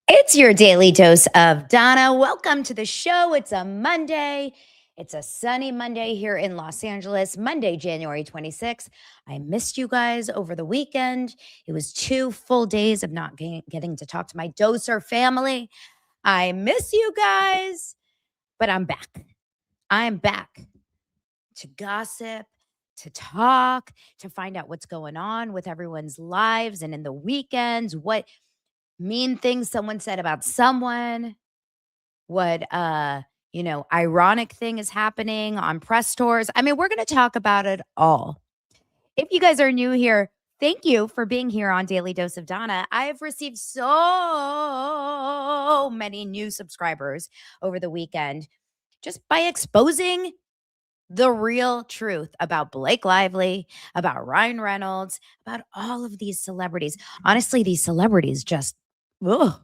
It's your daily dose of Donna. Welcome to the show. It's a Monday. It's a sunny Monday here in Los Angeles, Monday, January 26th. I missed you guys over the weekend. It was 2 full days of not getting to talk to my doser family. I miss you guys, but I'm back. I'm back to gossip, to talk, to find out what's going on with everyone's lives and in the weekends, what mean things someone said about someone, what ironic thing is happening on press tours. I mean, we're going to talk about it all. If you guys are new here, thank you for being here on Daily Dose of Donna. I have received so many new subscribers over the weekend just by exposing the real truth about Blake Lively, about Ryan Reynolds, about all of these celebrities. Honestly, these celebrities just, ugh,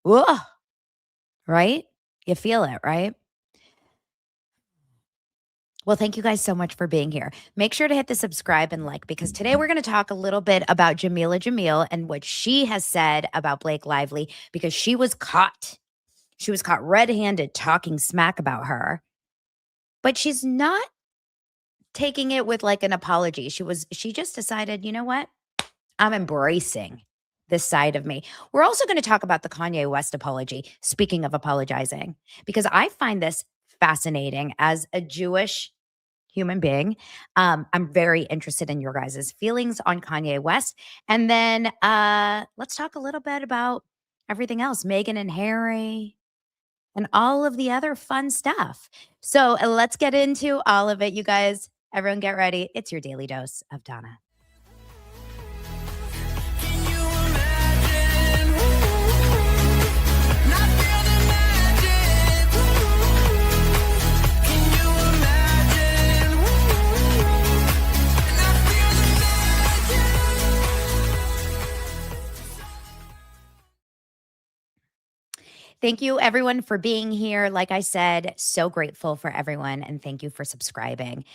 ugh, right? You feel it, right? Well, thank you guys so much for being here. Make sure to hit the subscribe and like, because today we're going to talk a little bit about Jameela Jamil and what she has said about Blake Lively, because she was caught. She was caught red-handed talking smack about her, but she's not taking it with like an apology. She just decided, you know what? I'm embracing this side of me. We're also going to talk about the Kanye West apology, speaking of apologizing, because I find this fascinating as a Jewish human being. I'm very interested in your guys' feelings on Kanye West. And then let's talk a little bit about everything else, Meghan and Harry, and all of the other fun stuff. So let's get into all of it, you guys. Everyone get ready. It's your daily dose of Donna. Thank you, everyone, for being here. Like I said, so grateful for everyone, and thank you for subscribing.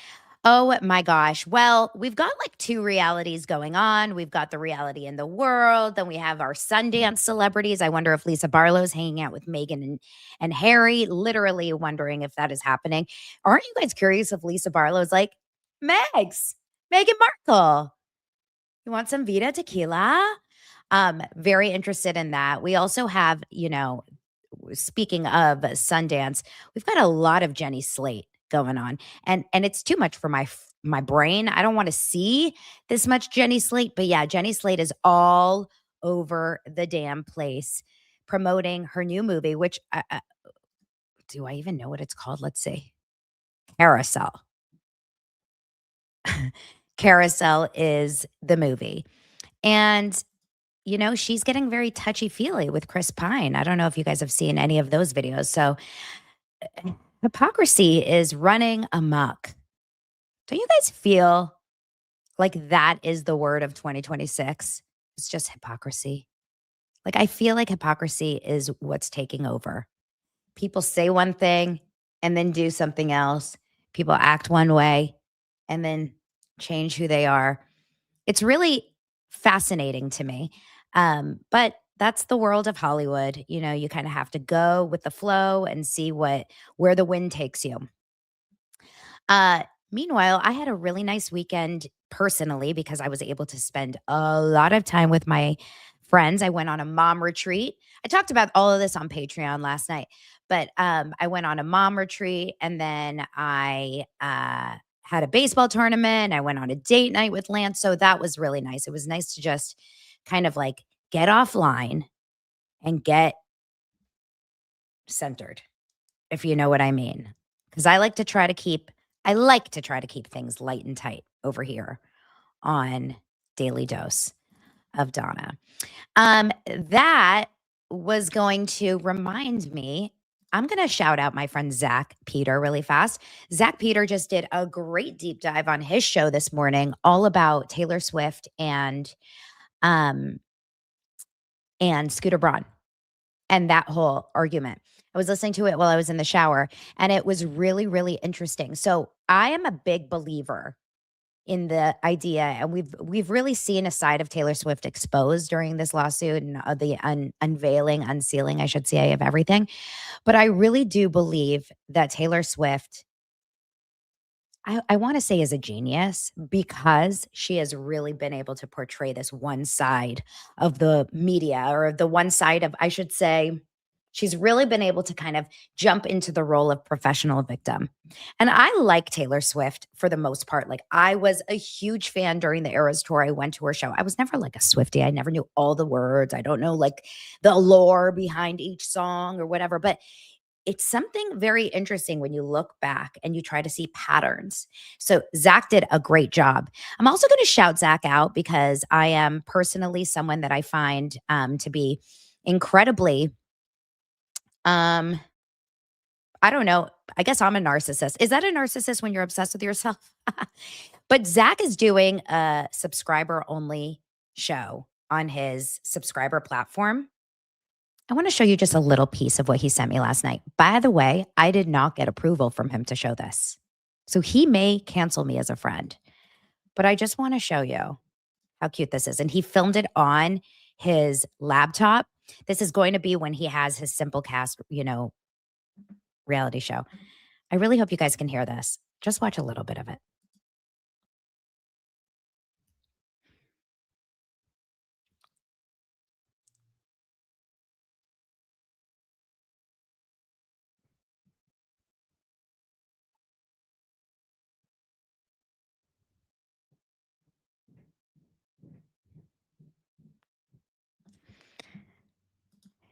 Oh my gosh. Well, we've got like 2 realities going on. We've got the reality in the world, then we have our Sundance celebrities. I wonder if Lisa Barlow's hanging out with Meghan and Harry, literally wondering if that is happening. Aren't you guys curious if Lisa Barlow's like, Meghan Markle, you want some Vita tequila? Very interested in that. We also have, speaking of Sundance, we've got a lot of Jenny Slate going on, and it's too much for my brain. I don't want to see this much Jenny Slate, but yeah, Jenny Slate is all over the damn place promoting her new movie, which do I even know what it's called? Let's see. Carousel. Carousel is the movie. And she's getting very touchy-feely with Chris Pine. I don't know if you guys have seen any of those videos. So hypocrisy is running amok. Don't you guys feel like that is the word of 2026? It's just hypocrisy. Like, I feel like hypocrisy is what's taking over. People say one thing and then do something else. People act one way and then change who they are. It's really fascinating to me. But that's the world of Hollywood. You kind of have to go with the flow and see where the wind takes you. Meanwhile, I had a really nice weekend personally because I was able to spend a lot of time with my friends. I went on a mom retreat. I talked about all of this on Patreon last night, but I went on a mom retreat, and then I had a baseball tournament. I went on a date night with Lance. So that was really nice. It was nice to just kind of like get offline and get centered, if you know what I mean. Because I like to try to keep things light and tight over here on Daily Dose of Donna. That was going to remind me, I'm going to shout out my friend Zach Peter really fast. Zach Peter just did a great deep dive on his show this morning, all about Taylor Swift and Scooter Braun and that whole argument. I was listening to it while I was in the shower, and it was really, really interesting. So I am a big believer in the idea, and we've really seen a side of Taylor Swift exposed during this lawsuit and the unsealing, I should say, of everything. But I really do believe that Taylor Swift, I want to say, is a genius because she has really been able to portray this one side of the media, or the one side of, I should say, she's really been able to kind of jump into the role of professional victim. And I like Taylor Swift for the most part. Like, I was a huge fan during the Eras tour. I went to her show. I was never like a Swiftie. I never knew all the words. I don't know like the lore behind each song or whatever, but it's something very interesting when you look back and you try to see patterns. So Zach did a great job. I'm also going to shout Zach out because I am personally someone that I find to be incredibly, um, I don't know. I guess I'm a narcissist. Is that a narcissist when you're obsessed with yourself? But Zach is doing a subscriber only show on his subscriber platform. I want to show you just a little piece of what he sent me last night. By the way, I did not get approval from him to show this. So he may cancel me as a friend, but I just want to show you how cute this is. And he filmed it on his laptop. This is going to be when he has his Simplecast, reality show. I really hope you guys can hear this. Just watch a little bit of it.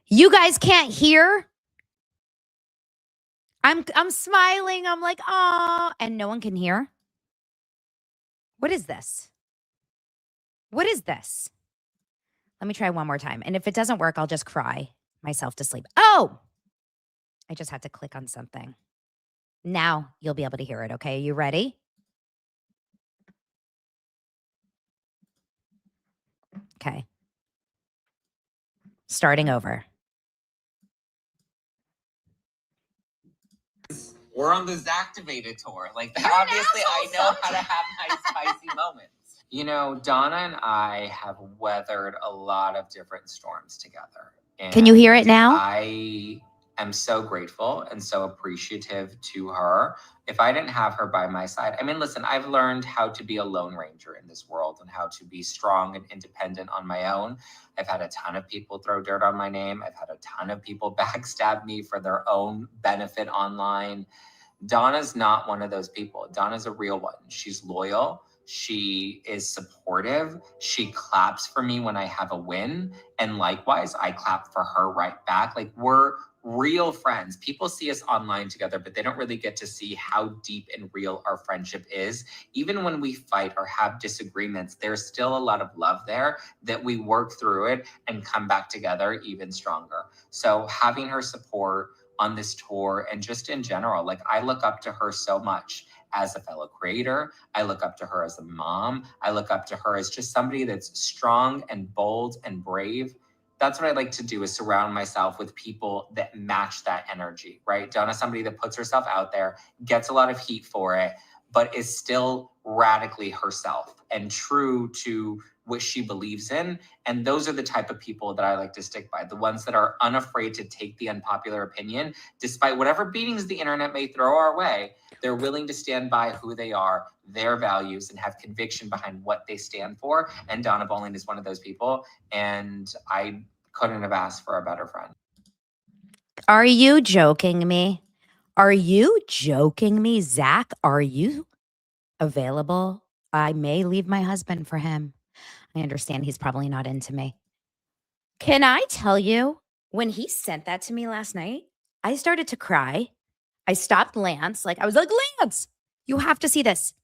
You guys can't hear? I'm smiling. I'm like, "Oh," and no one can hear? What is this? What is this? Let me try one more time. And if it doesn't work, I'll just cry myself to sleep. Oh, I just had to click on something. Now you'll be able to hear it. Okay. Are you ready? Okay. Starting over. We're on the Zactivated tour. Like, obviously, I know how to have nice, spicy moments. You know, Donna and I have weathered a lot of different storms together. Can you hear it now? I am so grateful and so appreciative to her. If I didn't have her by my side, I mean, listen, I've learned how to be a lone ranger in this world and how to be strong and independent on my own. I've had a ton of people throw dirt on my name. I've had a ton of people backstab me for their own benefit online. Donna's not one of those people. Donna's a real one. She's loyal. She is supportive. She claps for me when I have a win. And likewise, I clap for her right back. Like, we're real friends. People see us online together, but they don't really get to see how deep and real our friendship is. Even when we fight or have disagreements, there's still a lot of love there that we work through it and come back together even stronger. So having her support on this tour and just in general, like, I look up to her so much as a fellow creator. I look up to her as a mom. I look up to her as just somebody that's strong and bold and brave. That's what I like to do, is surround myself with people that match that energy, right? Donna's somebody that puts herself out there, gets a lot of heat for it, but is still radically herself and true to what she believes in. And those are the type of people that I like to stick by, the ones that are unafraid to take the unpopular opinion, despite whatever beatings the internet may throw our way. They're willing to stand by who they are, their values, and have conviction behind what they stand for. And Donna Bowling is one of those people. And I couldn't have asked for a better friend. Are you joking me? Are you joking me, Zach? Are you available? I may leave my husband for him. I understand he's probably not into me. Can I tell you, when he sent that to me last night, I started to cry. I stopped Lance. Like, I was like, Lance, you have to see this.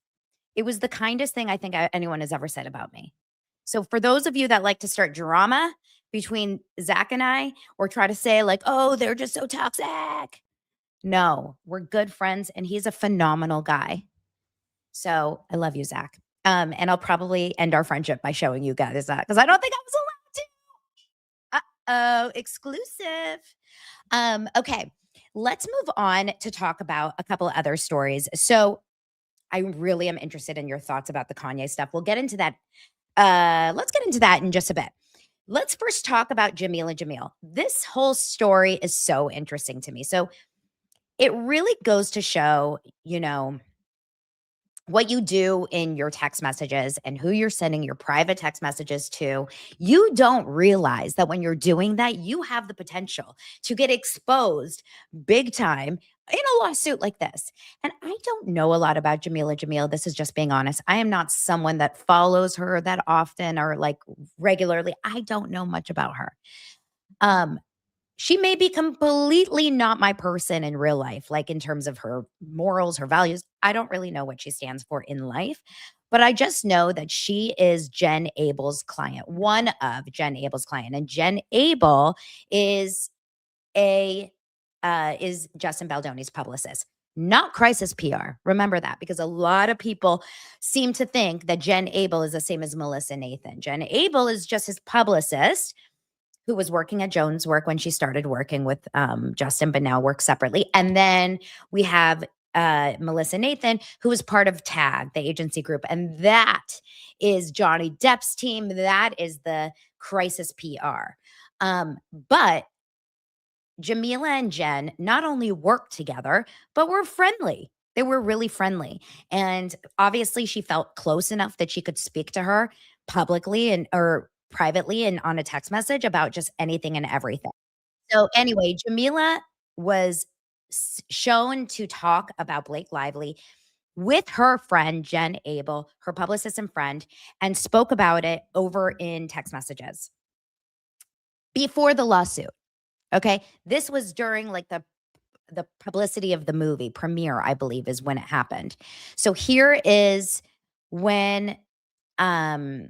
It was the kindest thing I think anyone has ever said about me. So for those of you that like to start drama between Zach and I, or try to say like, oh, they're just so toxic. No, we're good friends and he's a phenomenal guy. So I love you, Zach. And I'll probably end our friendship by showing you guys that, because I don't think I was allowed to. Uh-oh, exclusive. Okay, let's move on to talk about a couple of other stories. So I really am interested in your thoughts about the Kanye stuff. We'll get into that. Let's get into that in just a bit. Let's first talk about Jameela Jamil. This whole story is so interesting to me. So it really goes to show, what you do in your text messages and who you're sending your private text messages to. You don't realize that when you're doing that, you have the potential to get exposed big time in a lawsuit like this. And I don't know a lot about Jameela Jamil. This is just being honest. I am not someone that follows her that often or like regularly. I don't know much about her. She may be completely not my person in real life, like in terms of her morals, her values. I don't really know what she stands for in life, but I just know that she is Jen Abel's client, one of Jen Abel's client. And Jen Abel is is Justin Baldoni's publicist, not crisis PR. Remember that, because a lot of people seem to think that Jen Abel is the same as Melissa Nathan. Jen Abel is just his publicist, who was working at Jones Work when she started working with Justin, but now works separately. And then we have Melissa Nathan, who is part of TAG, the agency group. And that is Johnny Depp's team. That is the crisis PR. But Jameela and Jen not only worked together, but were friendly. They were really friendly. And obviously she felt close enough that she could speak to her publicly or privately and on a text message about just anything and everything. So anyway, Jameela was shown to talk about Blake Lively with her friend Jen Abel, her publicist and friend, and spoke about it over in text messages before the lawsuit. Okay, this was during like the publicity of the movie premiere, I believe, is when it happened. So here is when Jameela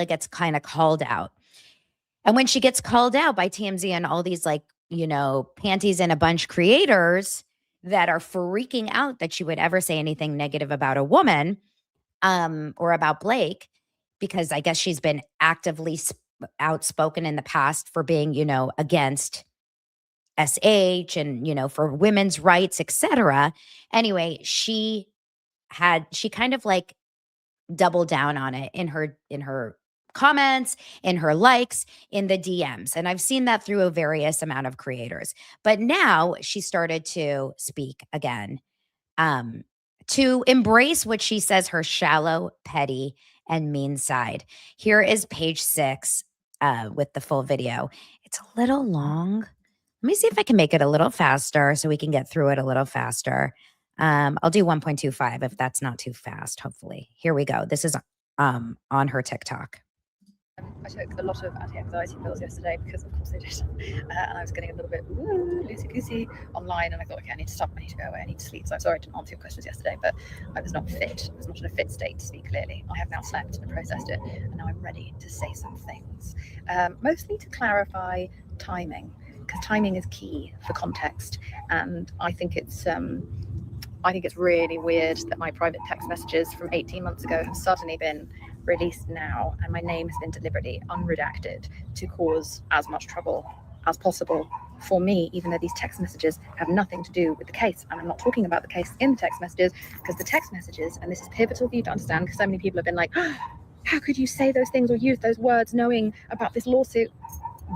gets kind of called out. And when she gets called out by TMZ and all these panties in a bunch creators that are freaking out that she would ever say anything negative about a woman or about Blake, because I guess she's been actively outspoken in the past for being, against SH and, for women's rights, etc. Anyway, she kind of like double down on it in her comments, in her likes, in the DMs. And I've seen that through a various amount of creators. But now she started to speak again, to embrace what she says her shallow, petty, and mean side. Here is page 6 with the full video. It's a little long. Let me see if I can make it a little faster so we can get through it a little faster. I'll do 1.25 if that's not too fast, hopefully. Here we go. This is on her TikTok. I took a lot of anti-anxiety pills yesterday because, of course, I did. And I was getting a little bit loosey-goosey online, and I thought, okay, I need to stop, I need to go away, I need to sleep. So I'm sorry I didn't answer your questions yesterday, but I was not fit. I was not in a fit state to speak clearly. I have now slept and processed it, and now I'm ready to say some things. Mostly to clarify timing, because timing is key for context. And I think it's really weird that my private text messages from 18 months ago have suddenly been released now, and my name has been deliberately unredacted to cause as much trouble as possible for me, even though these text messages have nothing to do with the case. And I'm not talking about the case in the text messages, because the text messages, and this is pivotal for you to understand, because so many people have been like, oh, how could you say those things or use those words knowing about this lawsuit?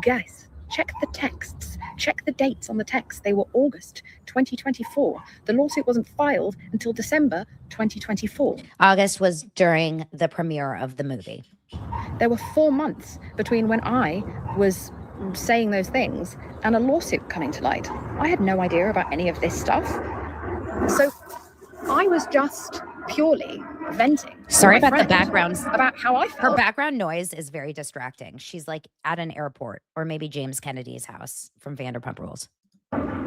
Guys, check the texts, check the dates on the text. They were August 2024. The lawsuit wasn't filed until December 2024. August was during the premiere of the movie. There were 4 months between when I was saying those things and a lawsuit coming to light. I had no idea about any of this stuff. So I was just purely venting. Sorry about the background. About how I felt. Her background noise is very distracting. She's like at an airport, or maybe James Kennedy's house from Vanderpump Rules.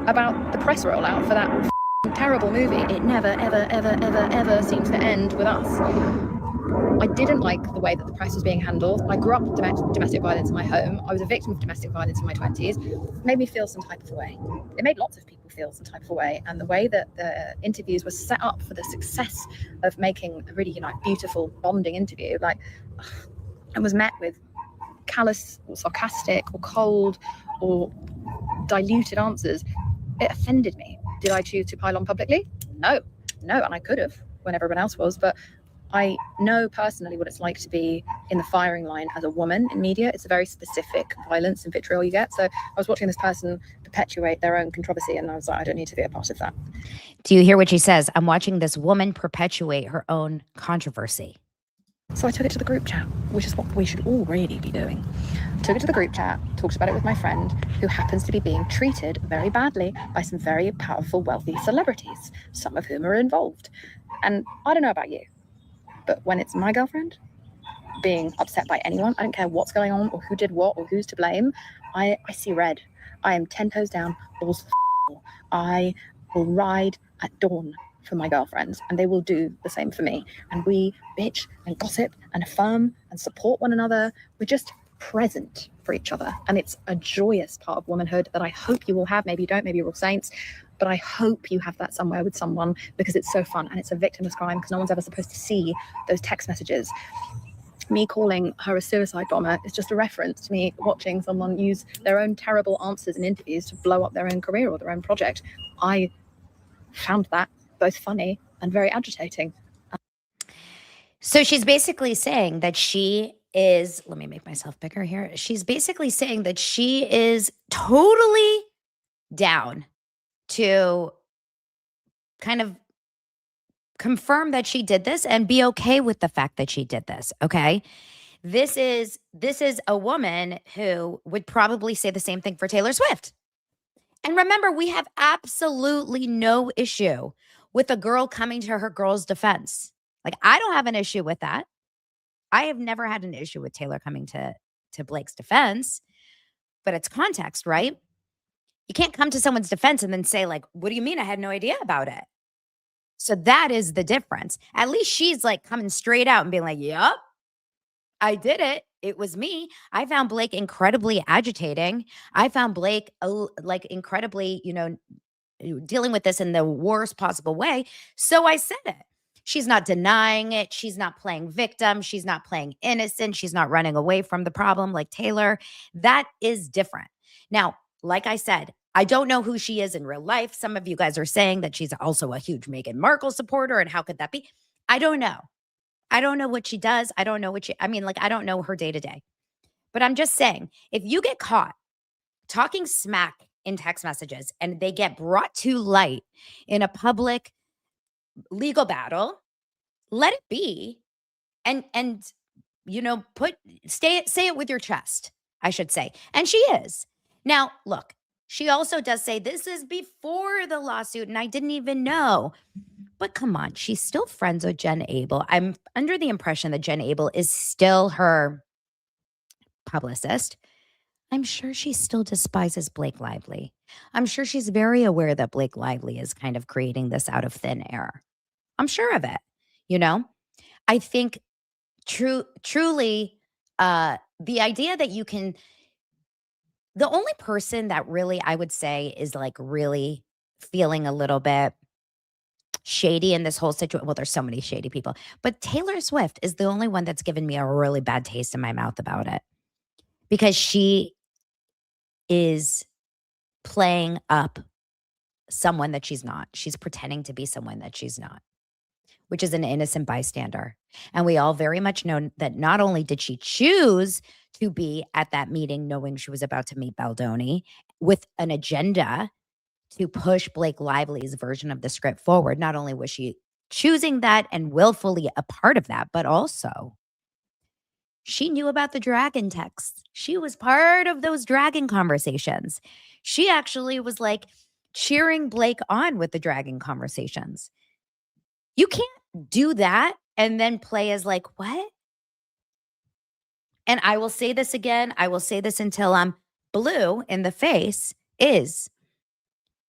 About the press rollout for that terrible movie. It never, ever, ever, ever, ever seems to end with us. I didn't like the way that the press was being handled. I grew up with domestic violence in my home. I was a victim of domestic violence in my 20s. It made me feel some type of a way. It made lots of people feel some type of a way. And the way that the interviews were set up for the success of making a really, beautiful bonding interview, it was met with callous or sarcastic or cold or diluted answers. It offended me. Did I choose to pile on publicly? No. No, and I could have when everyone else was, but I know personally what it's like to be in the firing line as a woman in media. It's a very specific violence and vitriol you get. So I was watching this person perpetuate their own controversy, and I was like, I don't need to be a part of that. Do you hear what she says? I'm watching this woman perpetuate her own controversy. So I took it to the group chat, which is what we should all really be doing. Took it to the group chat, talked about it with my friend, who happens to be being treated very badly by some very powerful, wealthy celebrities, some of whom are involved. And I don't know about you, but when it's my girlfriend being upset by anyone, I don't care what's going on or who did what or who's to blame, I see red. I am 10 toes down, balls to the floor. I will ride at dawn for my girlfriends, and they will do the same for me. And we bitch and gossip and affirm and support one another. We're just present for each other, and it's a joyous part of womanhood that I hope you all have. Maybe you don't, maybe you're all saints, but I hope you have that somewhere with someone, because it's so fun, and it's a victimless crime because no one's ever supposed to see those text messages. Me calling her a suicide bomber is just a reference to me watching someone use their own terrible answers in interviews to blow up their own career or their own project. I found that both funny and very agitating. So she's basically saying that she is, let me make myself bigger here. She's basically saying that she is totally down to kind of confirm that she did this and be okay with the fact that she did this. Okay. This is a woman who would probably say the same thing for Taylor Swift. And remember, we have absolutely no issue with a girl coming to her girl's defense. Like, I don't have an issue with that. I have never had an issue with Taylor coming to Blake's defense, but it's context, right? You can't come to someone's defense and then say, like, what do you mean? I had no idea about it. So that is the difference. At least she's like coming straight out and being like, yep, I did it. It was me. I found Blake incredibly agitating. I found Blake like incredibly, dealing with this in the worst possible way. So I said it. She's not denying it. She's not playing victim. She's not playing innocent. She's not running away from the problem like Taylor. That is different. Now, like I said, I don't know who she is in real life. Some of you guys are saying that she's also a huge Meghan Markle supporter. And how could that be? I don't know. I don't know what she does. I don't know I don't know her day to day. But I'm just saying, if you get caught talking smack in text messages and they get brought to light in a public legal battle, let it be. And say it with your chest, I should say. And she is. Now, look, she also does say this is before the lawsuit and I didn't even know. But come on, she's still friends with Jen Abel. I'm under the impression that Jen Abel is still her publicist. I'm sure she still despises Blake Lively. I'm sure she's very aware that Blake Lively is kind of creating this out of thin air. I'm sure of it. I think truly, the idea that you can, the only person that really I would say is like really feeling a little bit shady in this whole situation. Well, there's so many shady people, but Taylor Swift is the only one that's given me a really bad taste in my mouth about it, because she is playing up someone that she's not. She's pretending to be someone that she's not, which is an innocent bystander. And we all very much know that not only did she choose to be at that meeting knowing she was about to meet Baldoni with an agenda to push Blake Lively's version of the script forward, not only was she choosing that and willfully a part of that, but also she knew about the dragon texts. She was part of those dragon conversations. She actually was like cheering Blake on with the dragon conversations. You can't do that and then play as like, what? And I will say this again. I will say this until I'm blue in the face is,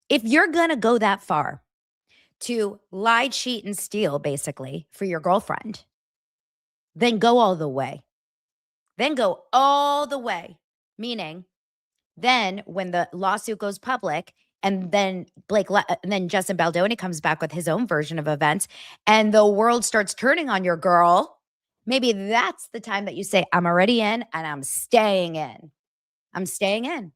if you're going to go that far to lie, cheat, and steal, basically, for your girlfriend, then go all the way. Then go all the way. Meaning, then when the lawsuit goes public, and then Justin Baldoni comes back with his own version of events, and the world starts turning on your girl, maybe that's the time that you say, I'm already in and I'm staying in. I'm staying in.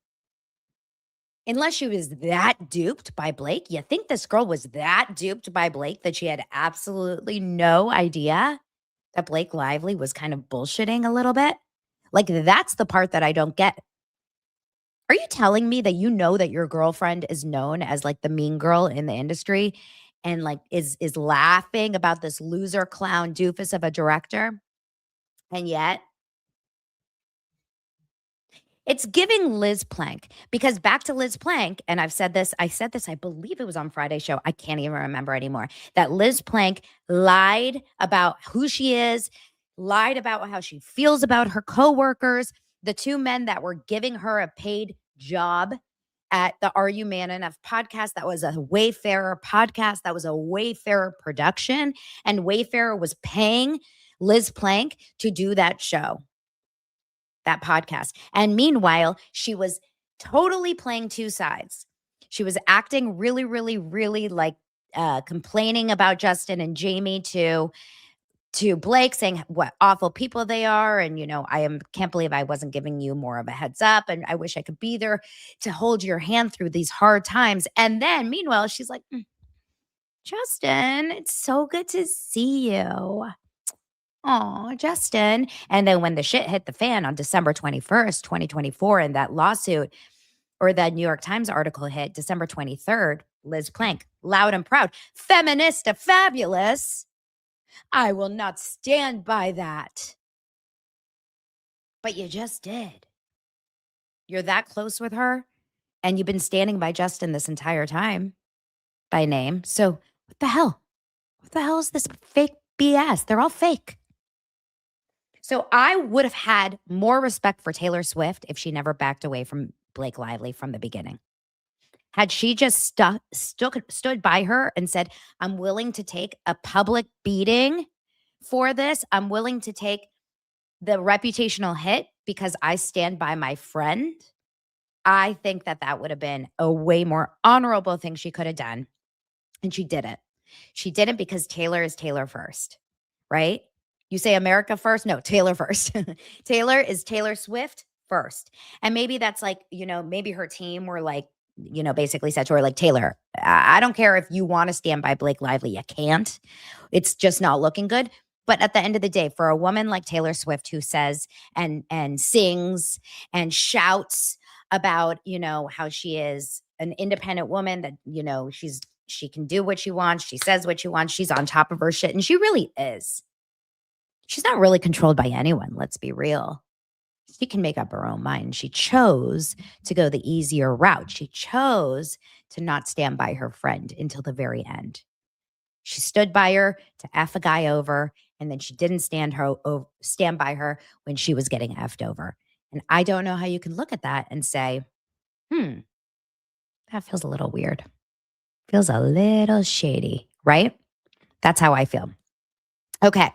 Unless she was that duped by Blake. You think this girl was that duped by Blake that she had absolutely no idea that Blake Lively was kind of bullshitting a little bit? Like, that's the part that I don't get. Are you telling me that you know that your girlfriend is known as like the mean girl in the industry and like is laughing about this loser clown doofus of a director? And yet it's giving Liz Plank, because back to Liz Plank, and I said this, I believe it was on Friday's show. I can't even remember anymore. That Liz Plank lied about who she is, lied about how she feels about her coworkers, the two men that were giving her a paid job at the Are You Man Enough podcast. That was a Wayfarer podcast. That was a Wayfarer production. And Wayfarer was paying Liz Plank to do that show, that podcast. And meanwhile, she was totally playing two sides. She was acting really, really, really like complaining about Justin and Jamie to Blake, saying what awful people they are. And, can't believe I wasn't giving you more of a heads up. And I wish I could be there to hold your hand through these hard times. And then meanwhile, she's like, Justin, it's so good to see you. Oh, Justin. And then when the shit hit the fan on December 21st, 2024, and that lawsuit or that New York Times article hit December 23rd, Liz Plank, loud and proud, feminista fabulous. I will not stand by that. But you just did. You're that close with her, and you've been standing by Justin this entire time by name. So what the hell? What the hell is this fake BS? They're all fake. So I would have had more respect for Taylor Swift if she never backed away from Blake Lively from the beginning. Had she just stood by her and said, I'm willing to take a public beating for this. I'm willing to take the reputational hit because I stand by my friend. I think that would have been a way more honorable thing she could have done. And she didn't. She didn't because Taylor is Taylor first, right? You say America first? No, Taylor first. Taylor is Taylor Swift first. And maybe that's like, maybe her team were like, basically said to her, like, Taylor, I don't care if you want to stand by Blake Lively. You can't. It's just not looking good. But at the end of the day, for a woman like Taylor Swift who says and sings and shouts about, how she is an independent woman, that, she can do what she wants. She says what she wants. She's on top of her shit. And she really is. She's not really controlled by anyone. Let's be real. She can make up her own mind. She chose to go the easier route. She chose to not stand by her friend until the very end. She stood by her to F a guy over, and then she didn't stand by her when she was getting effed over. And I don't know how you can look at that and say, that feels a little weird. Feels a little shady, right? That's how I feel. Okay.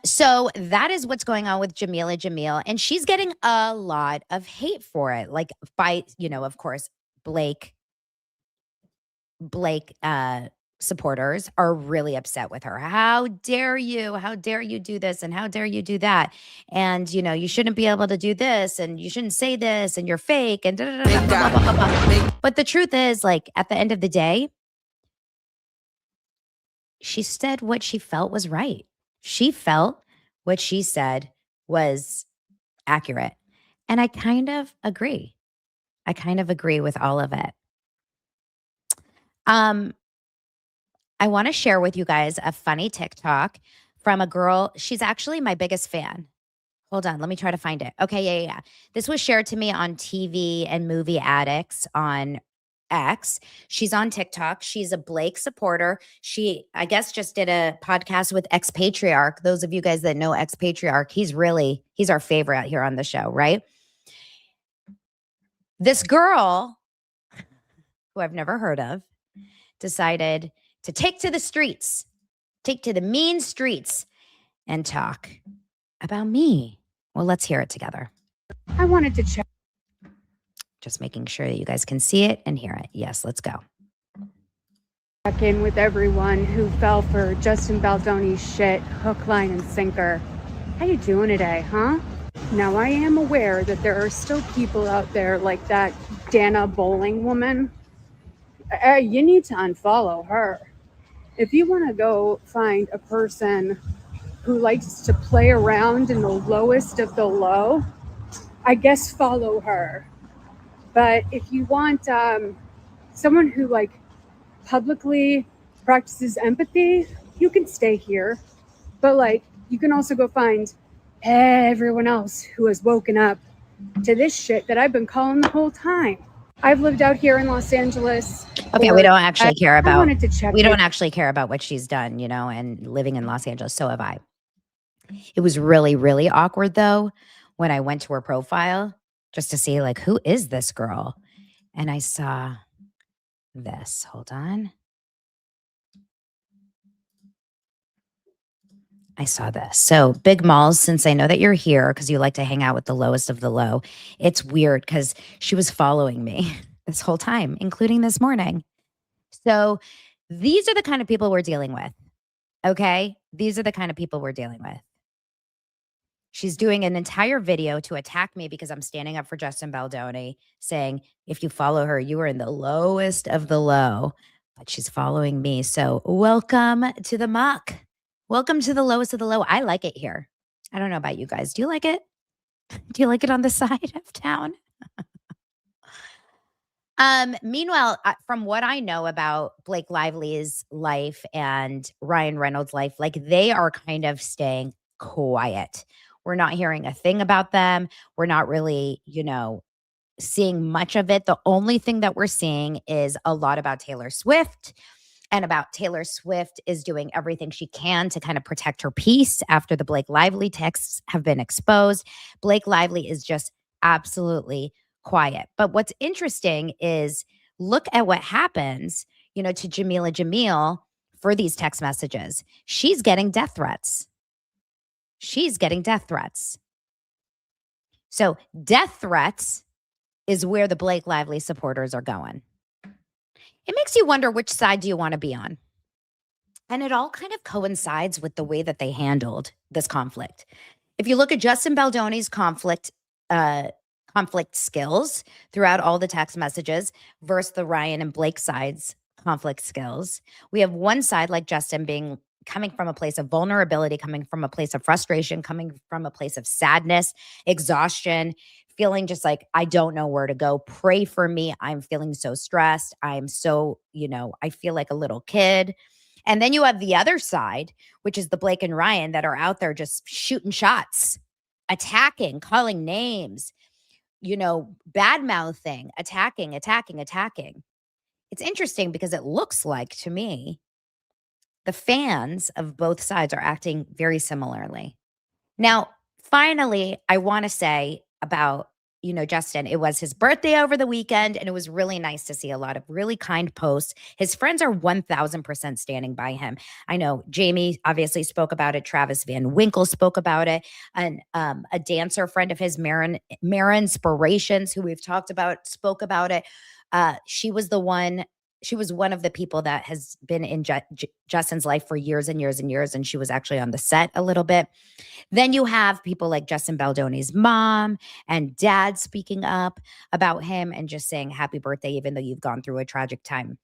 So that is what's going on with Jameela Jamil, and she's getting a lot of hate for it. Like by, of course, Blake supporters are really upset with her. How dare you? How dare you do this? And how dare you do that? And, you shouldn't be able to do this, and you shouldn't say this, and you're fake, and blah, blah, blah, blah, blah. But the truth is, like, at the end of the day, she said what she felt was right. She felt what she said was accurate. And I kind of agree. I kind of agree with all of it. I want to share with you guys a funny TikTok from a girl. She's actually my biggest fan. Hold on. Let me try to find it. Okay. Yeah. This was shared to me on TV and Movie Addicts on X. She's on TikTok. She's a Blake supporter. She, I guess, just did a podcast with Ex-Patriarch. Those of you guys that know Ex-Patriarch, he's our favorite here on the show, right? This girl, who I've never heard of, decided to take to the mean streets and talk about me. Well, let's hear it together. I wanted to check. Just making sure that you guys can see it and hear it. Yes, let's go. Check in with everyone who fell for Justin Baldoni's shit, hook, line, and sinker. How you doing today, huh? Now, I am aware that there are still people out there like that Dana Bowling woman. You need to unfollow her. If you want to go find a person who likes to play around in the lowest of the low, I guess follow her. But if you want someone who like publicly practices empathy, you can stay here. But like, you can also go find everyone else who has woken up to this shit that I've been calling the whole time. I've lived out here in Los Angeles. Okay, we don't actually care I about. wanted to check We don't in. actually care about what she's done, you know, and living in Los Angeles. So have I. It was really, really awkward though when I went to her profile just to see like, who is this girl? And I saw this. Hold on. I saw this. So, Big Malls, since I know that you're here because you like to hang out with the lowest of the low, it's weird because she was following me this whole time, including this morning. So, these are the kind of people we're dealing with. Okay. These are the kind of people we're dealing with. She's doing an entire video to attack me because I'm standing up for Justin Baldoni, saying, if you follow her, you are in the lowest of the low. But she's following me. So, welcome to the muck. Welcome to the lowest of the low. I like it here. I don't know about you guys. Do you like it? Do you like it on the side of town? Meanwhile, from what I know about Blake Lively's life and Ryan Reynolds' life, like they are kind of staying quiet. We're not hearing a thing about them. We're not really, seeing much of it. The only thing that we're seeing is a lot about Taylor Swift. And about Taylor Swift is doing everything she can to kind of protect her peace after the Blake Lively texts have been exposed. Blake Lively is just absolutely quiet. But what's interesting is look at what happens, to Jameela Jamil for these text messages. She's getting death threats. She's getting death threats. So death threats is where the Blake Lively supporters are going. It makes you wonder, which side do you want to be on? And it all kind of coincides with the way that they handled this conflict. If you look at Justin Baldoni's conflict skills throughout all the text messages versus the Ryan and Blake side's conflict skills, we have one side like Justin coming from a place of vulnerability, coming from a place of frustration, coming from a place of sadness, exhaustion, feeling just like, I don't know where to go. Pray for me. I'm feeling so stressed. I'm so, I feel like a little kid. And then you have the other side, which is the Blake and Ryan that are out there just shooting shots, attacking, calling names, bad mouthing, attacking. It's interesting because it looks like to me, the fans of both sides are acting very similarly. Now, finally, I want to say about, Justin, it was his birthday over the weekend, and it was really nice to see a lot of really kind posts. His friends are 1000% standing by him. I know Jamie obviously spoke about it. Travis Van Winkle spoke about it. And a dancer friend of his, Mara Inspirations, who we've talked about, spoke about it. She was one of the people that has been in Justin's life for years and years and years, and she was actually on the set a little bit. Then you have people like Justin Baldoni's mom and dad speaking up about him and just saying happy birthday, even though you've gone through a tragic time.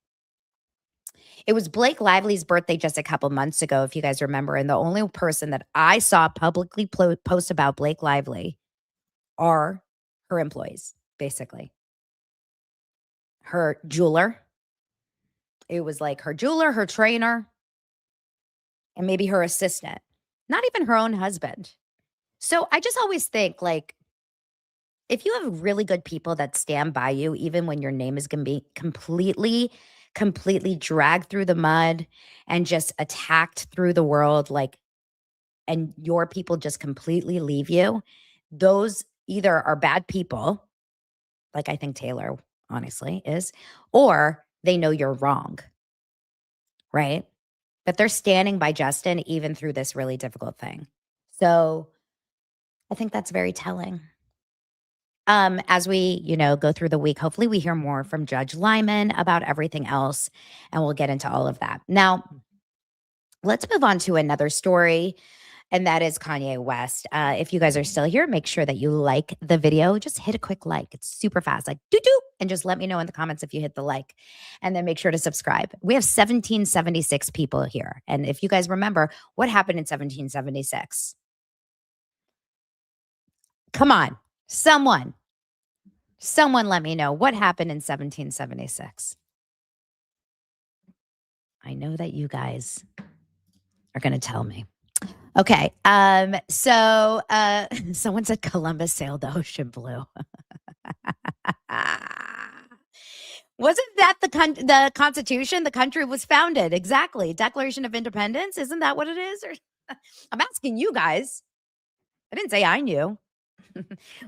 It was Blake Lively's birthday just a couple months ago, if you guys remember, and the only person that I saw publicly post about Blake Lively are her employees, basically. Her jeweler. It was like her jeweler, her trainer, and maybe her assistant. Not even her own husband. So I just always think, like, if you have really good people that stand by you, even when your name is going to be completely dragged through the mud and just attacked through the world, like, and your people just completely leave you, those either are bad people, like I think Taylor honestly is, or they know you're wrong, right? But they're standing by Justin even through this really difficult thing. So I think that's very telling. As we, go through the week, hopefully we hear more from Judge Lyman about everything else, and we'll get into all of that. Now, let's move on to another story. and that is Kanye West. If you guys are still here, make sure that you like the video. Just hit a quick like. It's super fast, like doo doo, and just let me know in the comments if you hit the like, and then make sure to subscribe. We have 1776 people here, and if you guys remember what happened in 1776, come on, someone let me know what happened in 1776. I know that you guys are going to tell me. Okay. So someone said Columbus sailed the ocean blue. Wasn't that the Constitution? The country was founded. Exactly. Declaration of Independence. Isn't that what it is? Or I'm asking you guys. I didn't say I knew.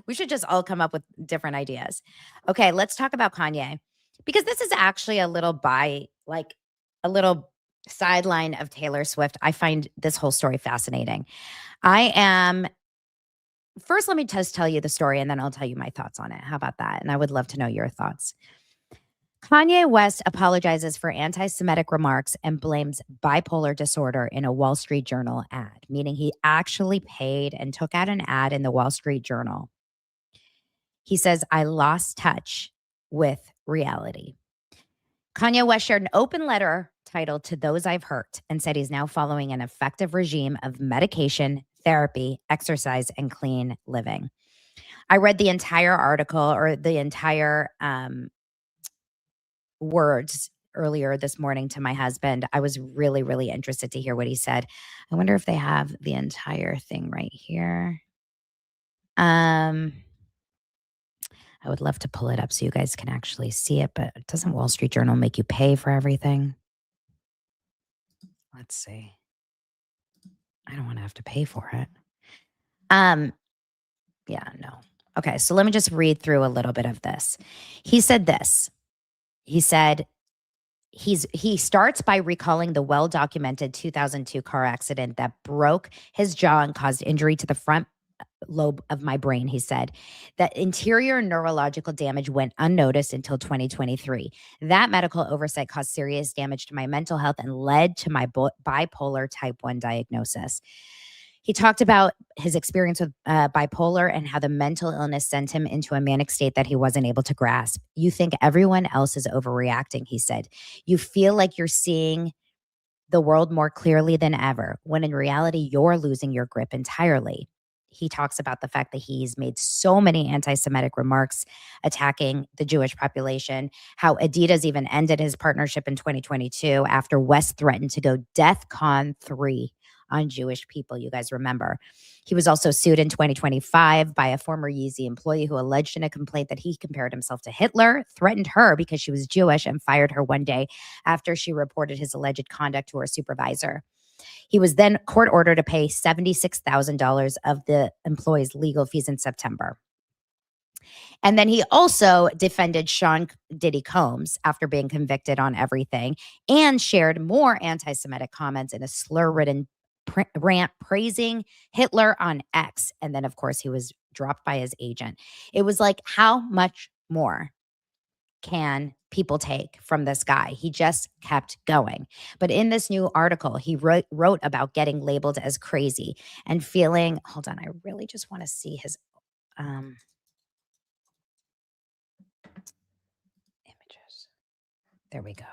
We should just all come up with different ideas. Okay, let's talk about Kanye, because this is actually a little sideline of Taylor Swift. I find this whole story fascinating. First, let me just tell you the story, and then I'll tell you my thoughts on it. How about that? And I would love to know your thoughts. Kanye West apologizes for anti-Semitic remarks and blames bipolar disorder in a Wall Street Journal ad, meaning he actually paid and took out an ad in the Wall Street Journal. He says, I lost touch with reality. Kanye West shared an open letter titled To Those I've Hurt and said he's now following an effective regime of medication, therapy, exercise, and clean living. I read the entire article, or the entire words, earlier this morning to my husband. I was really, really interested to hear what he said. I wonder if they have the entire thing right here. I would love to pull it up so you guys can actually see it, but doesn't Wall Street Journal make you pay for everything? Let's see. I don't want to have to pay for it. Yeah, no. Okay, so let me just read through a little bit of this. He said this. He said he starts by recalling the well-documented 2002 car accident that broke his jaw and caused injury to the front lobe of my brain. He said that interior neurological damage went unnoticed until 2023. That medical oversight caused serious damage to my mental health and led to my bipolar type 1 diagnosis. He talked about his experience with bipolar and how the mental illness sent him into a manic state that he wasn't able to grasp. You think everyone else is overreacting, he said. You feel like you're seeing the world more clearly than ever, when in reality, you're losing your grip entirely. He talks about the fact that he's made so many anti-Semitic remarks attacking the Jewish population, how Adidas even ended his partnership in 2022 after West threatened to go DEFCON 3 on Jewish people. You guys remember. He was also sued in 2025 by a former Yeezy employee who alleged in a complaint that he compared himself to Hitler, threatened her because she was Jewish, and fired her one day after she reported his alleged conduct to her supervisor. He was then court ordered to pay $76,000 of the employee's legal fees in September. And then he also defended Sean Diddy Combs after being convicted on everything, and shared more anti-Semitic comments in a slur-ridden rant praising Hitler on X. And then, of course, he was dropped by his agent. It was like, how much more can people take from this guy? He just kept going. But in this new article, he wrote about getting labeled as crazy and feeling, hold on, I really just want to see his images. There we go.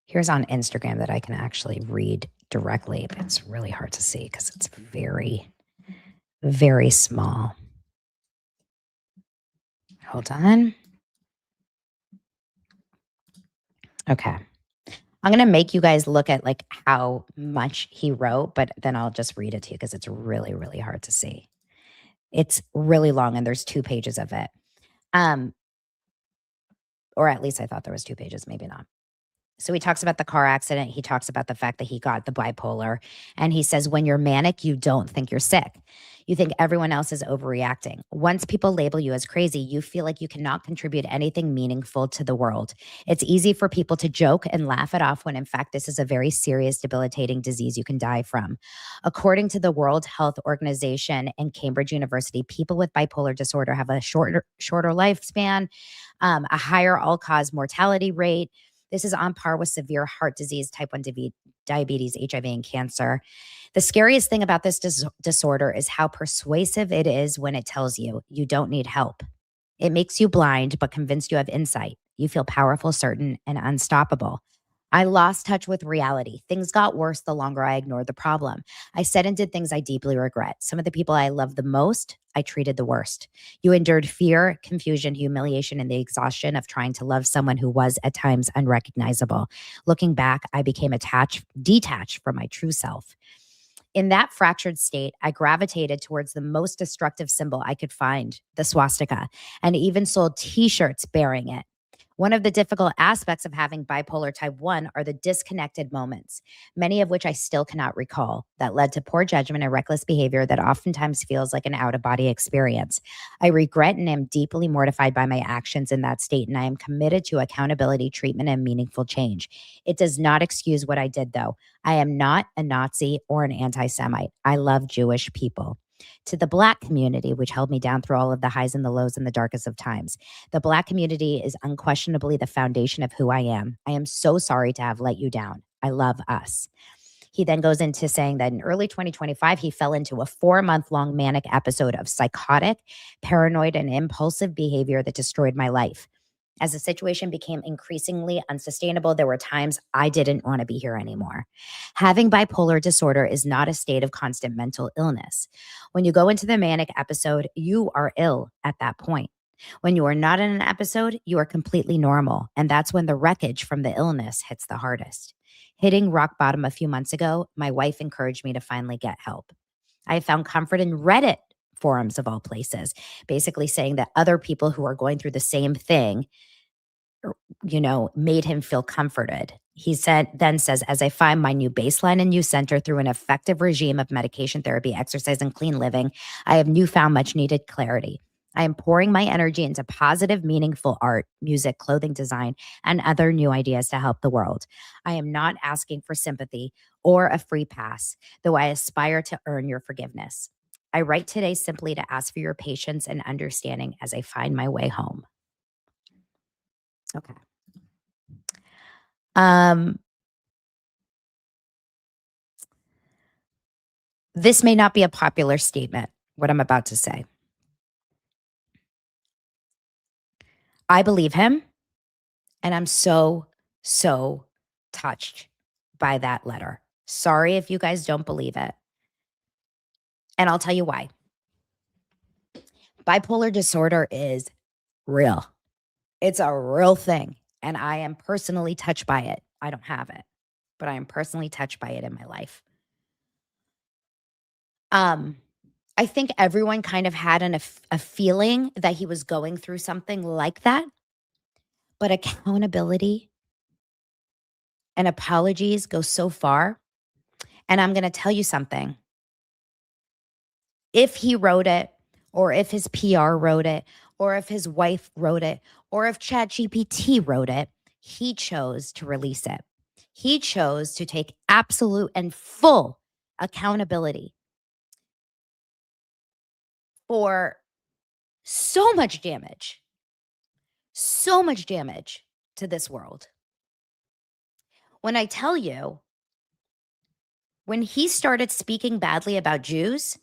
Here's on Instagram that I can actually read directly, but it's really hard to see because it's very, very small. Hold on. Okay. I'm going to make you guys look at like how much he wrote, but then I'll just read it to you because it's really, really hard to see. It's really long and there's 2 pages of it. Or at least I thought there was 2 pages, maybe not. So he talks about the car accident. He talks about the fact that he got the bipolar. And he says, when you're manic, you don't think you're sick. You think everyone else is overreacting. Once people label you as crazy, you feel like you cannot contribute anything meaningful to the world. It's easy for people to joke and laugh it off when in fact this is a very serious, debilitating disease you can die from. According to the World Health Organization and Cambridge University, people with bipolar disorder have a shorter lifespan, a higher all-cause mortality rate, This is on par with severe heart disease, type 1 diabetes, HIV, and cancer. The scariest thing about this disorder is how persuasive it is when it tells you you don't need help. It makes you blind, but convinced you have insight. You feel powerful, certain, and unstoppable. I lost touch with reality. Things got worse the longer I ignored the problem. I said and did things I deeply regret. Some of the people I loved the most, I treated the worst. You endured fear, confusion, humiliation, and the exhaustion of trying to love someone who was at times unrecognizable. Looking back, I became detached from my true self. In that fractured state, I gravitated towards the most destructive symbol I could find, the swastika, and even sold t-shirts bearing it. One of the difficult aspects of having bipolar type 1 are the disconnected moments, many of which I still cannot recall, that led to poor judgment and reckless behavior that oftentimes feels like an out-of-body experience. I regret and am deeply mortified by my actions in that state, and I am committed to accountability, treatment, and meaningful change. It does not excuse what I did, though. I am not a Nazi or an anti-Semite. I love Jewish people. To the Black community, which held me down through all of the highs and the lows and the darkest of times, the Black community is unquestionably the foundation of who I am. I am so sorry to have let you down. I love us. He then goes into saying that in early 2025, he fell into a 4-month-long manic episode of psychotic, paranoid, and impulsive behavior that destroyed my life. As the situation became increasingly unsustainable, there were times I didn't want to be here anymore. Having bipolar disorder is not a state of constant mental illness. When you go into the manic episode, you are ill at that point. When you are not in an episode, you are completely normal. And that's when the wreckage from the illness hits the hardest. Hitting rock bottom a few months ago, my wife encouraged me to finally get help. I found comfort in Reddit forums of all places, basically saying that other people who are going through the same thing, made him feel comforted. He then says, as I find my new baseline and new center through an effective regime of medication therapy, exercise, and clean living, I have newfound much needed clarity. I am pouring my energy into positive, meaningful art, music, clothing design, and other new ideas to help the world. I am not asking for sympathy or a free pass, though I aspire to earn your forgiveness. I write today simply to ask for your patience and understanding as I find my way home. Okay. This may not be a popular statement, what I'm about to say. I believe him, and I'm so, so touched by that letter. Sorry if you guys don't believe it. And I'll tell you why. Bipolar disorder is real. It's a real thing. And I am personally touched by it. I don't have it, but I am personally touched by it in my life. I think everyone kind of had a feeling that he was going through something like that. But accountability and apologies go so far. And I'm going to tell you something. If he wrote it, or if his PR wrote it, or if his wife wrote it, or if ChatGPT wrote it, he chose to release it. He chose to take absolute and full accountability for so much damage to this world. When I tell you, when he started speaking badly about Jews,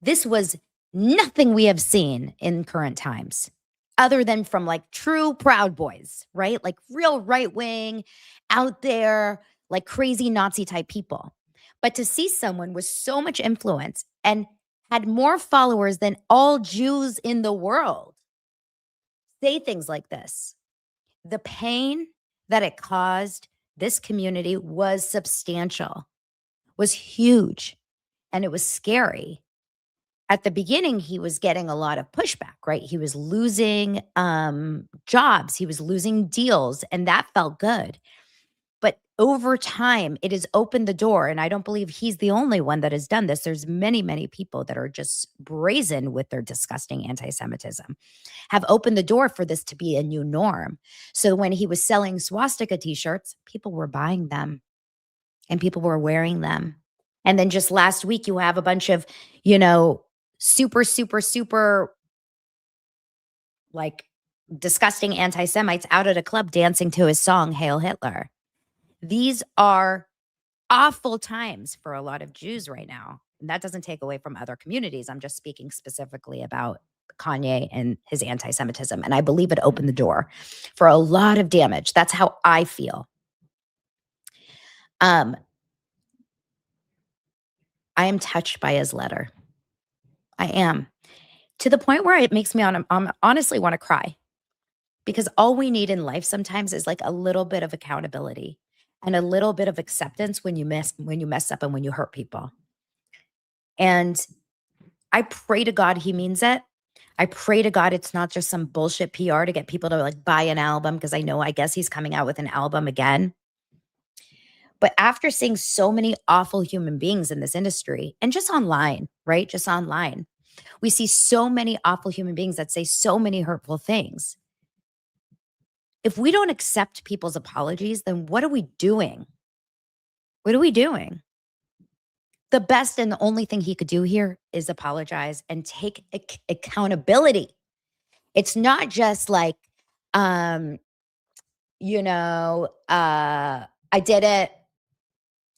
this was nothing we have seen in current times, other than from like true Proud Boys, right? Like real right wing, out there, like crazy Nazi type people. But to see someone with so much influence and had more followers than all Jews in the world say things like this, the pain that it caused this community was substantial, was huge, and it was scary. At the beginning, he was getting a lot of pushback, right? He was losing jobs, he was losing deals, and that felt good. But over time, it has opened the door, and I don't believe he's the only one that has done this. There's many, many people that are just brazen with their disgusting anti-Semitism, have opened the door for this to be a new norm. So when he was selling swastika t-shirts, people were buying them and people were wearing them. And then just last week, you have a bunch of, super, super, super like disgusting anti-Semites out at a club dancing to his song, Hail Hitler. These are awful times for a lot of Jews right now. And that doesn't take away from other communities. I'm just speaking specifically about Kanye and his anti-Semitism. And I believe it opened the door for a lot of damage. That's how I feel. I am touched by his letter. I am. To the point where it makes me honestly want to cry. Because all we need in life sometimes is like a little bit of accountability and a little bit of acceptance when you mess up and when you hurt people. And I pray to God he means it. I pray to God it's not just some bullshit PR to get people to like buy an album, because I guess he's coming out with an album again. But after seeing so many awful human beings in this industry and just online, right? Just online, we see so many awful human beings that say so many hurtful things. If we don't accept people's apologies, then what are we doing? What are we doing? The best and the only thing he could do here is apologize and take accountability. It's not just like, I did it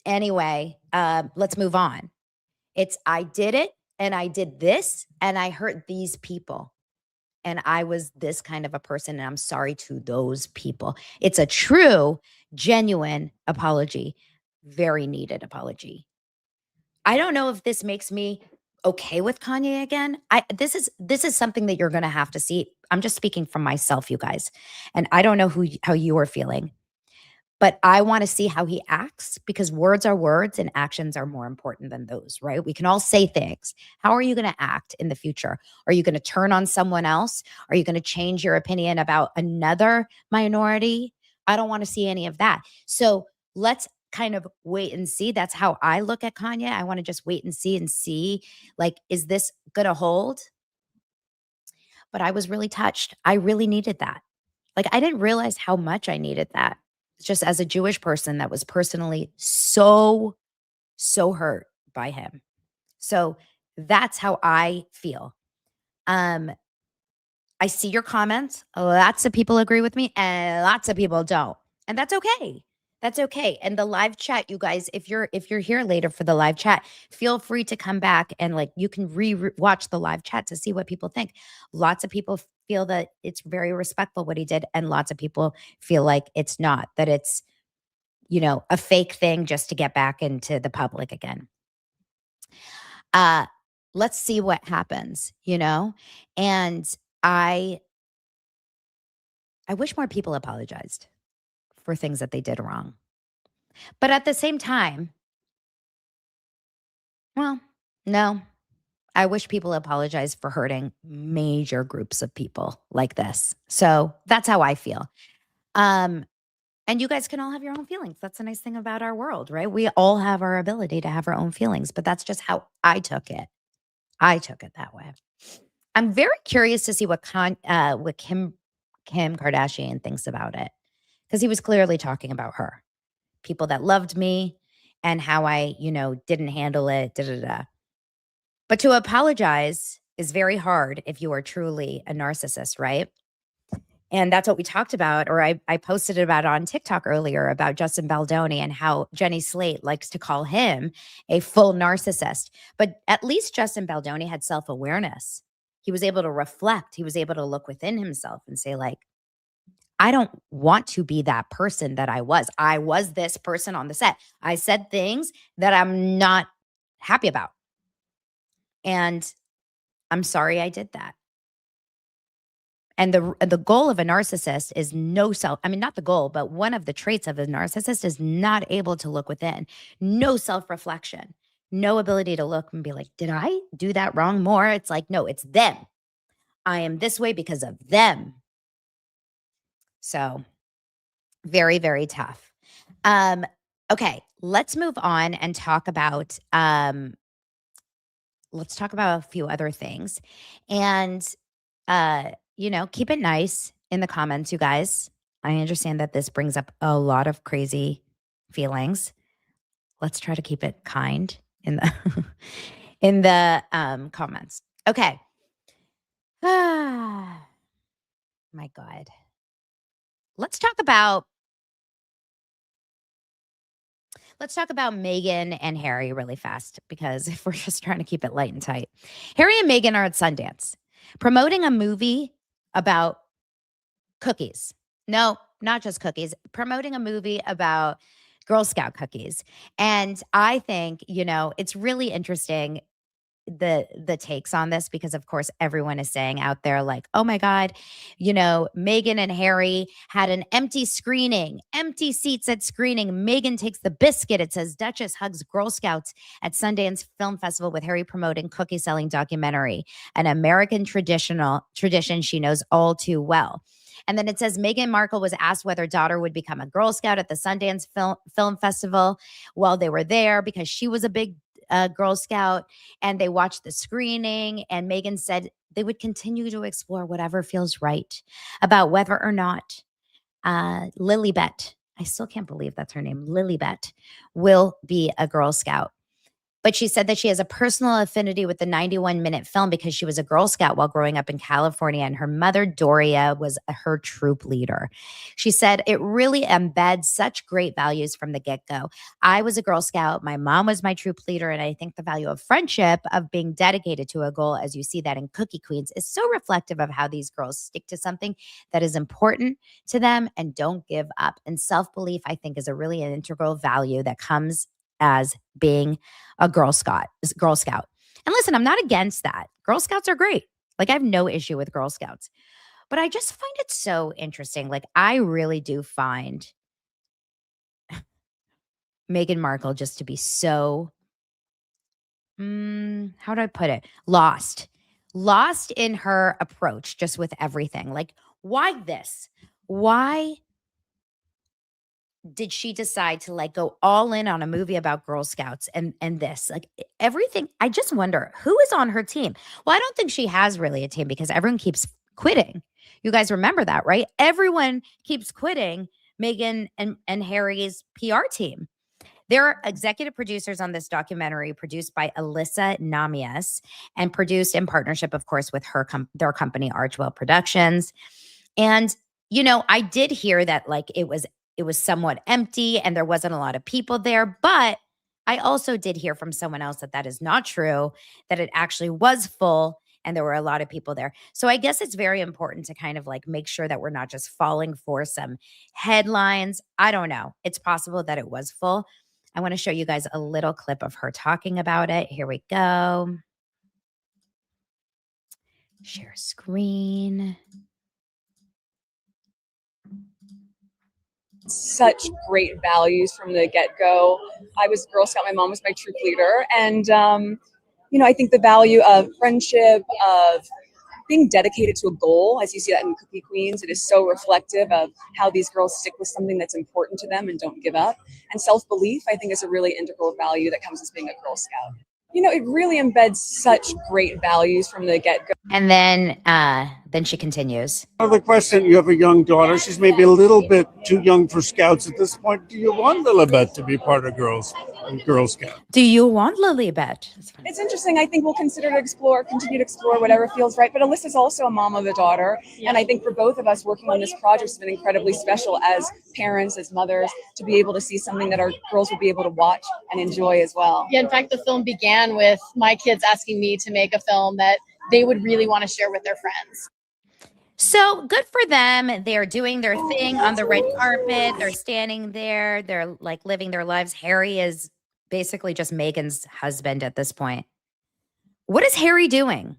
anyway. Let's move on. It's I did it and I did this and I hurt these people. And I was this kind of a person, and I'm sorry to those people. It's a true, genuine apology, very needed apology. I don't know if this makes me okay with Kanye again. This is something that you're going to have to see. I'm just speaking from myself, you guys, and I don't know how you are feeling. But I want to see how he acts, because words are words and actions are more important than those, right? We can all say things. How are you going to act in the future? Are you going to turn on someone else? Are you going to change your opinion about another minority? I don't want to see any of that. So let's kind of wait and see. That's how I look at Kanye. I want to just wait and see, like, is this going to hold? But I was really touched. I really needed that. Like, I didn't realize how much I needed that. Just as a Jewish person that was personally so hurt by him. So that's how I feel. I see your comments. Lots of people agree with me and lots of people don't. And that's okay. That's okay. And the live chat, you guys, if you're here later for the live chat, feel free to come back and like you can watch the live chat to see what people think. Lots of people feel that it's very respectful what he did, and lots of people feel like it's not, that it's a fake thing just to get back into the public again. Let's see what happens, and I wish more people apologized for things that they did wrong. But at the same time, well, no, I wish people apologize for hurting major groups of people like this. So that's how I feel. And you guys can all have your own feelings. That's the nice thing about our world, right? We all have our ability to have our own feelings, but that's just how I took it. I took it that way. I'm very curious to see what Kim Kardashian thinks about it, because he was clearly talking about her, people that loved me and how I, didn't handle it. But to apologize is very hard if you are truly a narcissist, right? And that's what we talked about, or I posted about on TikTok earlier about Justin Baldoni and how Jenny Slate likes to call him a full narcissist. But at least Justin Baldoni had self-awareness. He was able to reflect. He was able to look within himself and say, like, I don't want to be that person that I was. I was this person on the set. I said things that I'm not happy about. And I'm sorry I did that. And the goal of a narcissist is not the goal, but one of the traits of a narcissist is not able to look within, no self-reflection, no ability to look and be like, did I do that wrong more? It's like, no, it's them. I am this way because of them. So very, very tough. Okay, let's move on and talk about, a few other things. And, keep it nice in the comments, you guys. I understand that this brings up a lot of crazy feelings. Let's try to keep it kind in the in the comments. Okay. My my God. Let's talk about Meghan and Harry really fast, because if we're just trying to keep it light and tight. Harry and Meghan are at Sundance promoting a movie about cookies. No, not just cookies, promoting a movie about Girl Scout cookies. And I think, it's really interesting, the takes on this, because of course everyone is saying out there, like, oh my God, Meghan and Harry had an empty seats at screening. Meghan takes the biscuit. It says Duchess hugs Girl Scouts at Sundance Film Festival with Harry promoting cookie selling documentary, an American tradition she knows all too well. And then it says Meghan Markle was asked whether daughter would become a Girl Scout at the Sundance Film Festival while they were there, because she was a big Girl Scout, and they watched the screening. And Meghan said they would continue to explore whatever feels right about whether or not Lilibet, I still can't believe that's her name, Lilibet, will be a Girl Scout. But she said that she has a personal affinity with the 91-minute film because she was a Girl Scout while growing up in California, and her mother, Doria, was her troop leader. She said, it really embeds such great values from the get-go. I was a Girl Scout. My mom was my troop leader, and I think the value of friendship, of being dedicated to a goal, as you see that in Cookie Queens, is so reflective of how these girls stick to something that is important to them and don't give up. And self-belief, I think, is a really an integral value that comes as being a Girl Scout. And listen, I'm not against that. Girl Scouts are great. Like, I have no issue with Girl Scouts. But I just find it so interesting. Like, I really do find Meghan Markle just to be so, how do I put it? Lost in her approach, just with everything. Like, why this? Why did she decide to go all in on a movie about Girl Scouts and this, like, everything? I just wonder who is on her team. Well, I don't think she has really a team, because everyone keeps quitting. You guys remember that, right? Everyone keeps quitting Meghan and Harry's PR team. There are executive producers on this documentary, produced by Alyssa Namias and produced in partnership, of course, with their company, Archwell Productions. And, I did hear that it was somewhat empty and there wasn't a lot of people there. But I also did hear from someone else that is not true, that it actually was full and there were a lot of people there. So I guess it's very important to kind of make sure that we're not just falling for some headlines. I don't know. It's possible that it was full. I want to show you guys a little clip of her talking about it. Here we go. Share screen. Such great values from the get-go. I was Girl Scout. My mom was my troop leader. And, I think the value of friendship, of being dedicated to a goal, as you see that in Cookie Queens, it is so reflective of how these girls stick with something that's important to them and don't give up. And self-belief, I think, is a really integral value that comes as being a Girl Scout. It really embeds such great values from the get-go. And then she continues. Another question, you have a young daughter. She's maybe a little bit too young for Scouts at this point. Do you want Lilibet to be part of Girl Scout? Do you want Lilibet? It's interesting. I think we'll continue to explore whatever feels right. But Alyssa's also a mom of a daughter. Yeah. And I think for both of us, working on this project has been incredibly special as parents, as mothers, to be able to see something that our girls will be able to watch and enjoy as well. Yeah, in fact, the film began with my kids asking me to make a film that they would really want to share with their friends. So good for them. They're doing their thing on the red carpet. They're standing there. They're living their lives. Harry is basically just Meghan's husband at this point. What is Harry doing?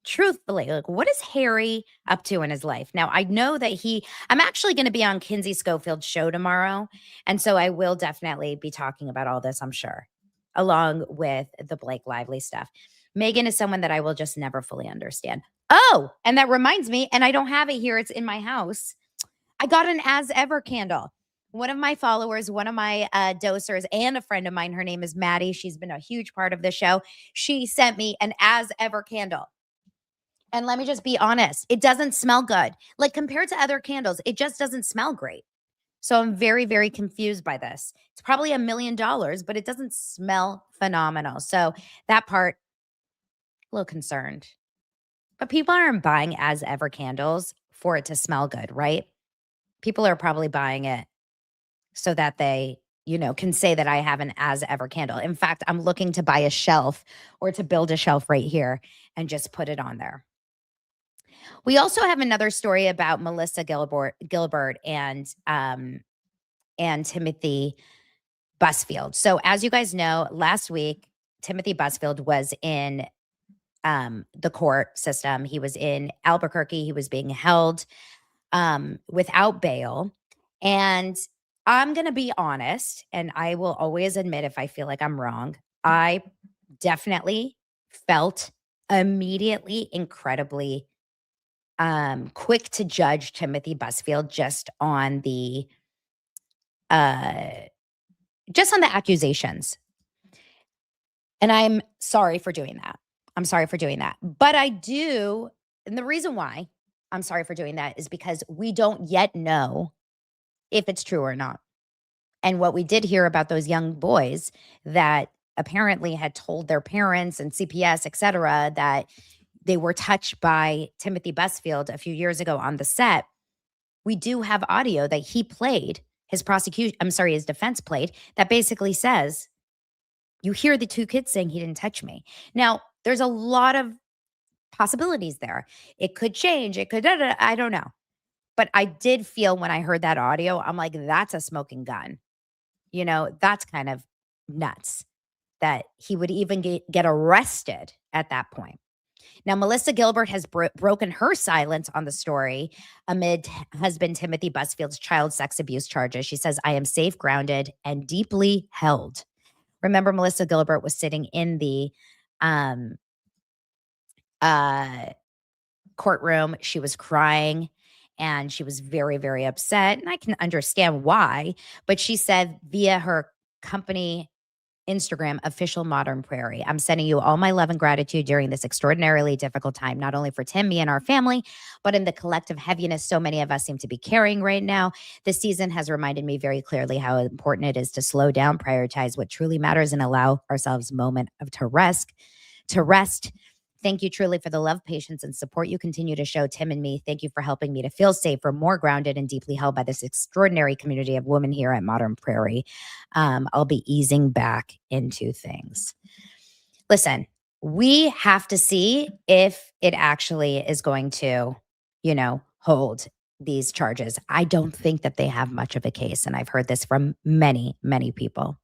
Truthfully, what is Harry up to in his life? Now, I know that I'm actually going to be on Kinsey Schofield's show tomorrow. And so I will definitely be talking about all this, I'm sure, along with the Blake Lively stuff. Meghan is someone that I will just never fully understand. Oh, and that reminds me, and I don't have it here. It's in my house. I got an As Ever candle. One of my followers, one of my dosers, and a friend of mine, her name is Maddie. She's been a huge part of the show. She sent me an As Ever candle. And let me just be honest, it doesn't smell good. Compared to other candles, it just doesn't smell great. So I'm very, very confused by this. It's probably $1 million, but it doesn't smell phenomenal. So that part, a little concerned. But people aren't buying As Ever candles for it to smell good, right? People are probably buying it so that they, can say that I have an as ever candle. In fact, I'm looking to buy a shelf or to build a shelf right here and just put it on there. We also have another story about Melissa Gilbert and Timothy Busfield. So as you guys know, last week, Timothy Busfield was in the court system. He was in Albuquerque. He was being held without bail. And I'm going to be honest, and I will always admit if I feel like I'm wrong. I definitely felt immediately incredibly quick to judge Timothy Busfield just on the accusations. And I'm sorry for doing that. But I do, and the reason why I'm sorry for doing that is because we don't yet know if it's true or not. And what we did hear about those young boys that apparently had told their parents and CPS, et cetera, that they were touched by Timothy Busfield a few years ago on the set. We do have audio that he played, his defense played, that basically says, you hear the two kids saying he didn't touch me. Now, there's a lot of possibilities there. It could change. It could, I don't know. But I did feel when I heard that audio, I'm like, that's a smoking gun. That's kind of nuts that he would even get arrested at that point. Now, Melissa Gilbert has broken her silence on the story amid husband Timothy Busfield's child sex abuse charges. She says, I am safe, grounded, and deeply held. Remember, Melissa Gilbert was sitting in the courtroom. She was crying and she was very, very upset. And I can understand why. But she said via her company Instagram, Official Modern Prairie, I'm sending you all my love and gratitude during this extraordinarily difficult time, not only for Tim, me, and our family, but in the collective heaviness so many of us seem to be carrying right now. This season has reminded me very clearly how important it is to slow down, prioritize what truly matters, and allow ourselves a moment to rest. Thank you truly for the love, patience, and support you continue to show Tim and me. Thank you for helping me to feel safer, more grounded, and deeply held by this extraordinary community of women here at Modern Prairie. I'll be easing back into things. Listen, we have to see if it actually is going to, hold these charges. I don't think that they have much of a case, and I've heard this from many, many people.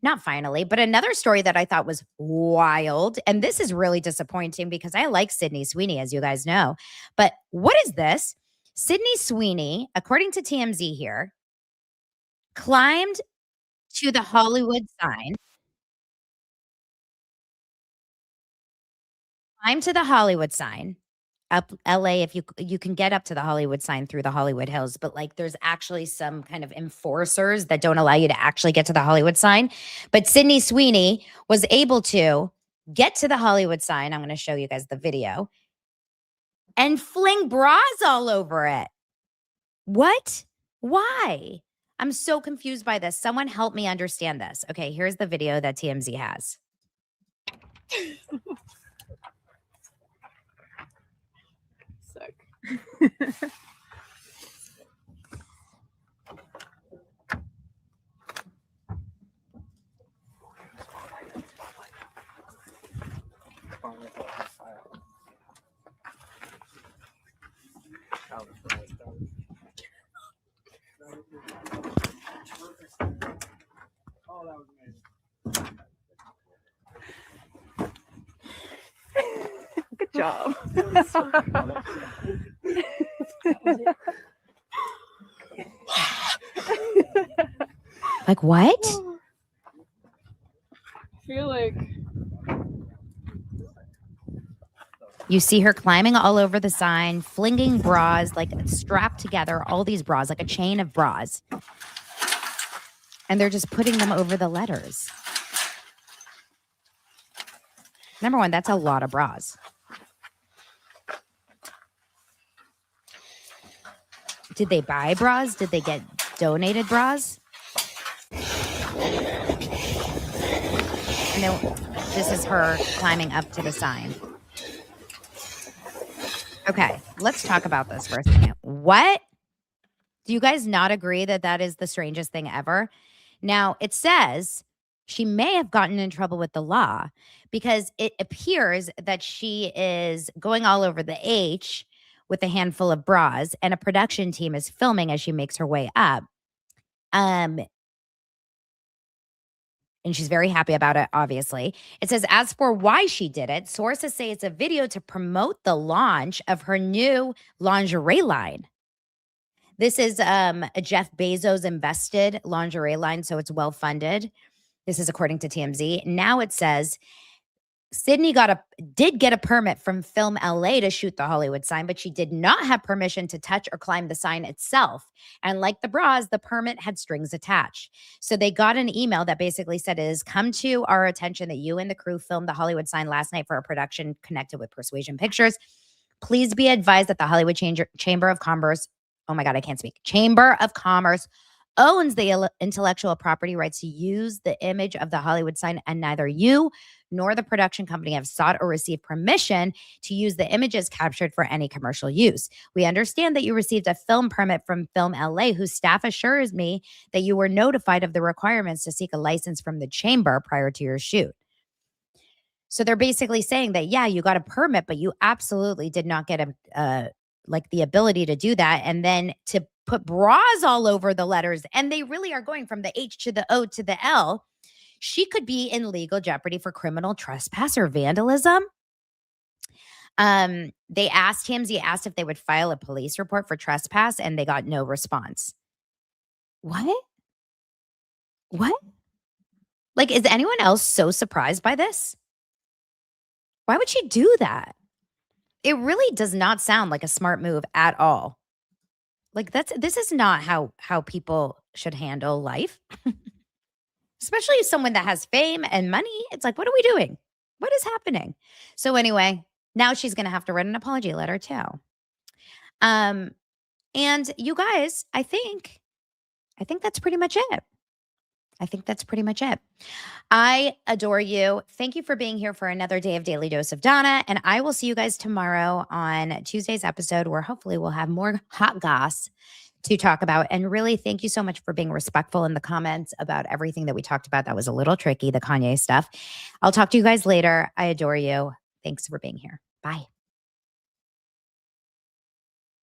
Not finally, but another story that I thought was wild, and this is really disappointing because I like Sydney Sweeney, as you guys know. But what is this? Sydney Sweeney, according to TMZ here, climbed to the Hollywood sign. Up LA, if you can get up to the Hollywood sign through the Hollywood Hills, but there's actually some kind of enforcers that don't allow you to actually get to the Hollywood sign. But Sydney Sweeney was able to get to the Hollywood sign. I'm going to show you guys the video and fling bras all over it. What? Why? I'm so confused by this. Someone help me understand this. Okay, here's the video that TMZ has. Good job. Like what? I feel like you see her climbing all over the sign, flinging bras, strapped together, all these bras, like a chain of bras. And they're just putting them over the letters. Number one, that's a lot of bras. Did they buy bras? Did they get donated bras? And then this is her climbing up to the sign. Okay, let's talk about this for a second. What? Do you guys not agree that that is the strangest thing ever? Now, it says she may have gotten in trouble with the law because it appears that she is going all over the H with a handful of bras, and a production team is filming as she makes her way up. And she's very happy about it, obviously. It says, as for why she did it, sources say it's a video to promote the launch of her new lingerie line. This is a Jeff Bezos invested lingerie line, so it's well funded. This is according to TMZ. Now it says Sydney did get a permit from Film LA to shoot the Hollywood sign, but she did not have permission to touch or climb the sign itself. And like the bras, the permit had strings attached. So they got an email that basically said, it has come to our attention that you and the crew filmed the Hollywood sign last night for a production connected with Persuasion Pictures. Please be advised that the Hollywood Chamber of Commerce, oh my God, I can't speak, Chamber of Commerce owns the intellectual property rights to use the image of the Hollywood sign, and neither you nor the production company have sought or received permission to use the images captured for any commercial use. We understand that you received a film permit from Film LA, whose staff assures me that you were notified of the requirements to seek a license from the chamber prior to your shoot. So they're basically saying that, yeah, you got a permit, but you absolutely did not get like the ability to do that. And then to put bras all over the letters, and they really are going from the H to the O to the L. She could be in legal jeopardy for criminal trespass or vandalism. TMZ asked if they would file a police report for trespass, and they got no response. What? Like, is anyone else so surprised by this? Why would she do that? It really does not sound like a smart move at all. Like, this is not how people should handle life. Especially someone that has fame and money. It's like, what are we doing? What is happening? So anyway, now she's going to have to write an apology letter too. And you guys, I think that's pretty much it. I adore you. Thank you for being here for another day of Daily Dose of Donna. And I will see you guys tomorrow on Tuesday's episode, where hopefully we'll have more hot goss to talk about. And really, thank you so much for being respectful in the comments about everything that we talked about. That was a little tricky, the Kanye stuff. I'll talk to you guys later. I adore you. Thanks for being here. Bye.